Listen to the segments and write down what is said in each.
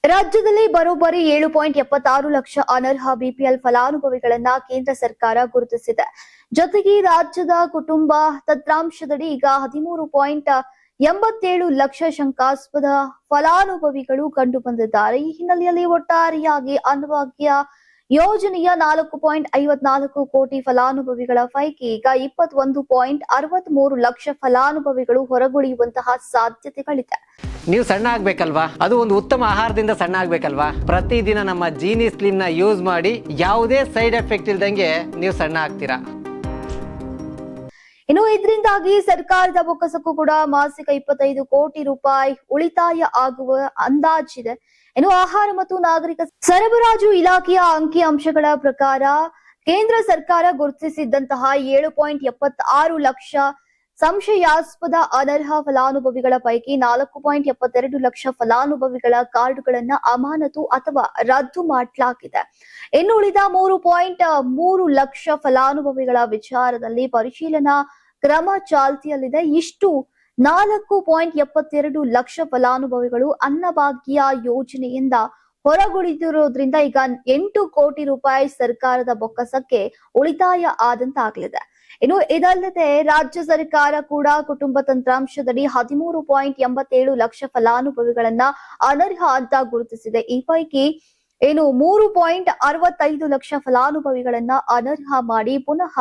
ರಾಜ್ಯದಲ್ಲಿ ಬರೋಬ್ಬರಿ 7.76 ಲಕ್ಷ ಅನರ್ಹ ಬಿಪಿಎಲ್ ಫಲಾನುಭವಿಗಳನ್ನ ಕೇಂದ್ರ ಸರ್ಕಾರ ಗುರುತಿಸಿದೆ. ಜೊತೆಗೆ ರಾಜ್ಯದ ಕುಟುಂಬ ತಂತ್ರಾಂಶದಡಿ ಈಗ 13.87 ಲಕ್ಷ ಶಂಕಾಸ್ಪದ ಫಲಾನುಭವಿಗಳು ಕಂಡು ಬಂದಿದ್ದಾರೆ. ಈ ಹಿನ್ನೆಲೆಯಲ್ಲಿ ಒಟ್ಟಾರೆಯಾಗಿ ಅನ್ನಭಾಗ್ಯ ಯೋಜನೆಯ 4.54 ಕೋಟಿ ಫಲಾನುಭವಿಗಳ ಪೈಕಿ ಈಗ 21.63 ಲಕ್ಷ ಫಲಾನುಭವಿಗಳು ಹೊರಗುಳಿಯುವಂತಹ ಸಾಧ್ಯತೆಗಳಿದೆ. ನೀವು ಸಣ್ಣ ಆಗ್ಬೇಕಲ್ವಾ? ಅದು ಒಂದು ಉತ್ತಮ ಆಹಾರದಿಂದ ಸಣ್ಣ ಆಗ್ಬೇಕಲ್ವಾ? ಪ್ರತಿದಿನ ನಮ್ಮ ಜೀನಿ ಸ್ಲಿಮ್ ನ ಯೂಸ್ ಮಾಡಿ ಯಾವುದೇ ಸೈಡ್ ಎಫೆಕ್ಟ್ ಇಲ್ದಂಗೆ ನೀವು ಸಣ್ಣ ಆಗ್ತೀರಾ. ಇನ್ನು ಇದರಿಂದಾಗಿ ಸರ್ಕಾರದ ಬೊಕ್ಕಸಕ್ಕೂ ಕೂಡ ಮಾಸಿಕ 25 ಕೋಟಿ ರೂಪಾಯಿ ಉಳಿತಾಯ ಆಗುವ ಅಂದಾಜಿದೆ. ಇನ್ನು ಆಹಾರ ಮತ್ತು ನಾಗರಿಕ ಸರಬರಾಜು ಇಲಾಖೆಯ ಅಂಕಿ ಅಂಶಗಳ ಪ್ರಕಾರ ಕೇಂದ್ರ ಸರ್ಕಾರ ಗುರುತಿಸಿದ್ದಂತಹ 7.76 ಲಕ್ಷ ಸಂಶಯಾಸ್ಪದ ಅನರ್ಹ ಫಲಾನುಭವಿಗಳ ಪೈಕಿ 4.72 ಲಕ್ಷ ಫಲಾನುಭವಿಗಳ ಕಾರ್ಡ್ಗಳನ್ನ ಅಮಾನತು ಅಥವಾ ರದ್ದು ಮಾಡಲಾಗಿದೆ. ಇನ್ನು ಉಳಿದ 3.3 ಲಕ್ಷ ಫಲಾನುಭವಿಗಳ ವಿಚಾರದಲ್ಲಿ ಪರಿಶೀಲನಾ ಕ್ರಮ ಚಾಲ್ತಿಯಲ್ಲಿದೆ. ಇಷ್ಟು 4.72 ಲಕ್ಷ ಫಲಾನುಭವಿಗಳು ಅನ್ನಭಾಗ್ಯ ಯೋಜನೆಯಿಂದ ಹೊರಗುಳಿದಿರೋದ್ರಿಂದ ಈಗ 8 ಕೋಟಿ ರೂಪಾಯಿ ಸರ್ಕಾರದ ಬೊಕ್ಕಸಕ್ಕೆ ಉಳಿತಾಯ ಆದಂತಾಗಲಿದೆ. ಇನ್ನು ಇದಲ್ಲದೆ ರಾಜ್ಯ ಸರ್ಕಾರ ಕೂಡ ಕುಟುಂಬ ತಂತ್ರಾಂಶದಡಿ 13.87 ಲಕ್ಷ ಫಲಾನುಭವಿಗಳನ್ನ ಅನರ್ಹ ಅಂತ ಗುರುತಿಸಿದೆ. ಈ ಪೈಕಿ 3.65 ಲಕ್ಷ ಫಲಾನುಭವಿಗಳನ್ನ ಅನರ್ಹ ಮಾಡಿ ಪುನಃ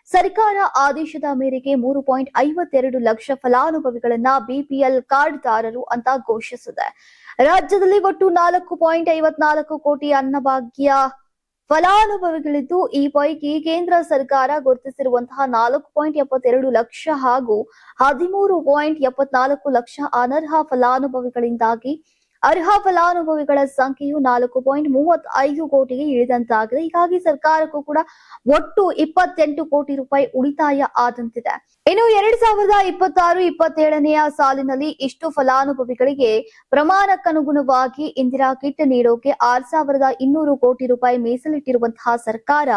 ಸರ್ಕಾರ ಆದೇಶದ ಮೇರೆಗೆ 3.52 ಲಕ್ಷ ಫಲಾನುಭವಿಗಳನ್ನ ಬಿಪಿಎಲ್ ಕಾರ್ಡ್ದಾರರು ಅಂತ ಘೋಷಿಸಿದೆ. ರಾಜ್ಯದಲ್ಲಿ ಒಟ್ಟು 4.54 ಕೋಟಿ ಅನ್ನಭಾಗ್ಯ ಫಲಾನುಭವಿಗಳಿದ್ದು, ಈ ಪೈಕಿ ಕೇಂದ್ರ ಸರ್ಕಾರ ಗುರುತಿಸಿರುವಂತಹ 4.72 ಲಕ್ಷ ಹಾಗೂ 13.74 ಲಕ್ಷ ಅನರ್ಹ ಫಲಾನುಭವಿಗಳಿಂದಾಗಿ ಅರ್ಹ ಫಲಾನುಭವಿಗಳ ಸಂಖ್ಯೆಯು 4.35 ಕೋಟಿಗೆ ಇಳಿದಂತಾಗಿದೆ. ಹೀಗಾಗಿ ಸರ್ಕಾರಕ್ಕೂ ಕೂಡ ಒಟ್ಟು 28 ಕೋಟಿ ರೂಪಾಯಿ ಉಳಿತಾಯ ಆದಂತಿದೆ. ಇನ್ನು 2026-27ನೇ ಸಾಲಿನಲ್ಲಿ ಇಷ್ಟು ಫಲಾನುಭವಿಗಳಿಗೆ ಪ್ರಮಾಣಕ್ಕನುಗುಣವಾಗಿ ಇಂದಿರಾ ಕಿಟ್ ನೀಡೋಕೆ 6,200 ಕೋಟಿ ರೂಪಾಯಿ ಮೀಸಲಿಟ್ಟಿರುವಂತಹ ಸರ್ಕಾರ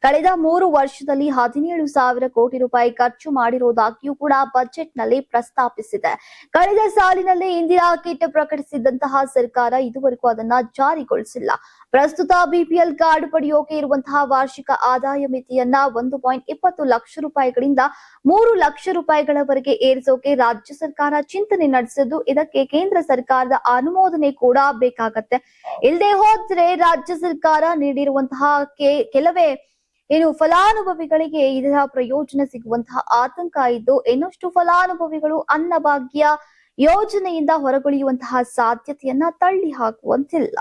ಕಳೆದ 3 ವರ್ಷದಲ್ಲಿ 17,000 ಕೋಟಿ ರೂಪಾಯಿ ಖರ್ಚು ಮಾಡಿರುವುದಾಗಿಯೂ ಕೂಡ ಬಜೆಟ್ ನಲ್ಲಿ ಪ್ರಸ್ತಾಪಿಸಿದೆ. ಕಳೆದ ಸಾಲಿನಲ್ಲಿ ಇಂದಿರಾ ಕಿಟ್ ಪ್ರಕಟಿಸಿದಂತಹ ಸರ್ಕಾರ ಇದುವರೆಗೂ ಅದನ್ನ ಜಾರಿಗೊಳಿಸಿಲ್ಲ. ಪ್ರಸ್ತುತ ಬಿಪಿಎಲ್ ಕಾರ್ಡ್ ಪಡೆಯೋಕೆ ಇರುವಂತಹ ವಾರ್ಷಿಕ ಆದಾಯ ಮಿತಿಯನ್ನ 1.20 ಲಕ್ಷ ರೂಪಾಯಿಗಳಿಂದ 3 ಲಕ್ಷ ರೂಪಾಯಿಗಳವರೆಗೆ ಏರಿಸೋಕೆ ರಾಜ್ಯ ಸರ್ಕಾರ ಚಿಂತನೆ ನಡೆಸಿದ್ದು, ಇದಕ್ಕೆ ಕೇಂದ್ರ ಸರ್ಕಾರದ ಅನುಮೋದನೆ ಕೂಡ ಬೇಕಾಗತ್ತೆ. ಇಲ್ಲದೆ ಹೋದ್ರೆ ರಾಜ್ಯ ಸರ್ಕಾರ ನೀಡಿರುವಂತಹ ಕೆಲವೇ ಫಲಾನುಭವಿಗಳಿಗೆ ಇದರ ಪ್ರಯೋಜನ ಸಿಗುವಂತಹ ಆತಂಕ ಇದ್ದು, ಇನ್ನಷ್ಟು ಫಲಾನುಭವಿಗಳು ಅನ್ನಭಾಗ್ಯ ಯೋಜನೆಯಿಂದ ಹೊರಗುಳಿಯುವಂತಹ ಸಾಧ್ಯತೆಯನ್ನ ತಳ್ಳಿ ಹಾಕುವಂತಿಲ್ಲ.